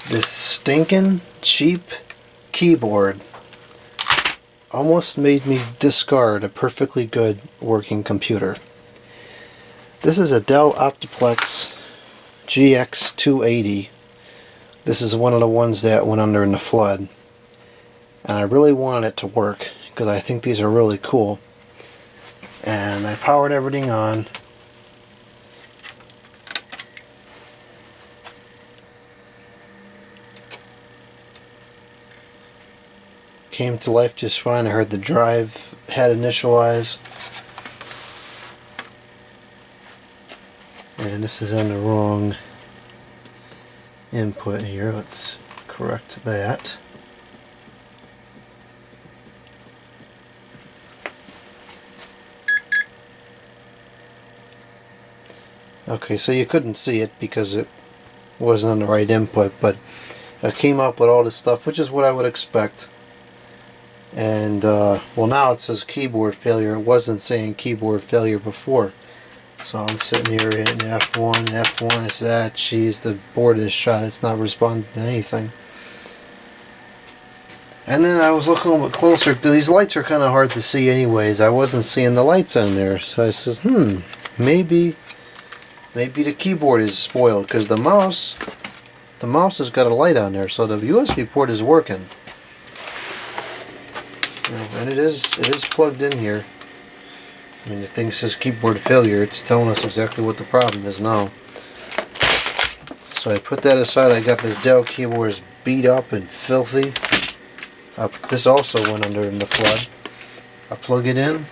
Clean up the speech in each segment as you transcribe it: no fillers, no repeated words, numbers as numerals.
This stinking cheap keyboard almost made me discard a perfectly good working computer. This is a Dell Optiplex GX280. This is one of the ones that went under in the flood, and I really wanted it to work because I think these are really cool. And I powered everything on. Came to life just fine. I heard the drive had initialized. And this is on the wrong input here. Let's correct that. Okay, so you couldn't see it because it wasn't on the right input, but I came up with all this stuff, which is what I would expect. And well, now it says keyboard failure. It wasn't saying keyboard failure before. So I'm sitting here hitting F1. I said, ah, geez, the board is shot. It's not responding to anything. And then I was looking a little bit closer. These lights are kind of hard to see anyways. I wasn't seeing the lights on there. So I says, maybe the keyboard is spoiled, because the mouse has got a light on there, so the USB port is working. And it is plugged in here. I mean, the thing says keyboard failure. It's telling us exactly what the problem is now. So I put that aside. I got this Dell keyboard is beat up and filthy. This also went under in the flood. I plug it in.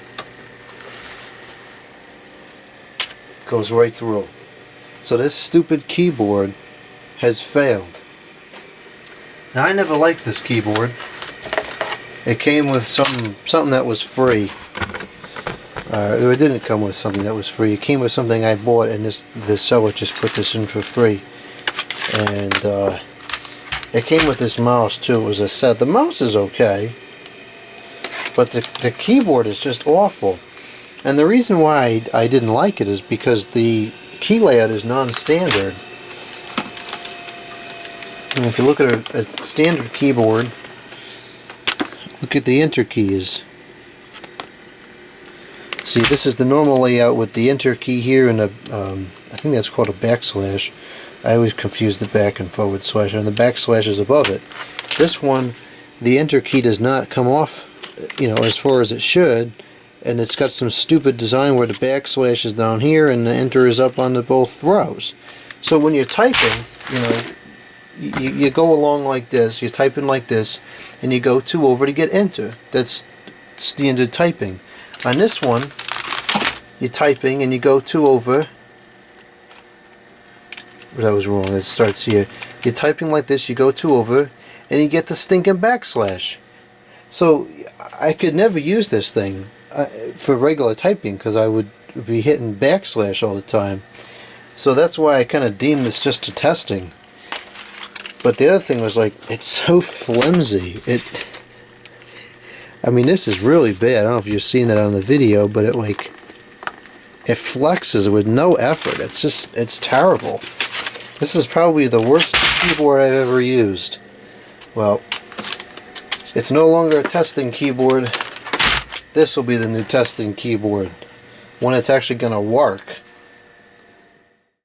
Goes right through. So this stupid keyboard has failed. Now, I never liked this keyboard. It came with something that was free. It didn't come with something that was free. It came with something I bought, and this seller just put this in for free. And it came with this mouse too. It was a set. The mouse is okay, but the keyboard is just awful. And the reason why I didn't like it is because the key layout is non-standard. And if you look at a standard keyboard, look at the enter keys. See, this is the normal layout with the enter key here and I think that's called a backslash. I always confuse the back and forward slash, and the backslash is above it. This one, the enter key does not come off, as far as it should. And it's got some stupid design where the backslash is down here and the enter is up on both rows. So when you're typing, you go along like this, you're typing like this, and you go 2 over to get enter. That's standard typing. On this one, you're typing and you go 2 over. That was wrong. It starts here. You're typing like this, you go 2 over, and you get the stinking backslash. So I could never use this thing for regular typing because I would be hitting backslash all the time. So that's why I kind of deemed this just a testing. But the other thing was, like, it's so flimsy. I mean, this is really bad. I don't know if you've seen that on the video, but it flexes with no effort. It's terrible. This is probably the worst keyboard I've ever used. Well, it's no longer a testing keyboard. This will be the new testing keyboard. When it's actually going to work.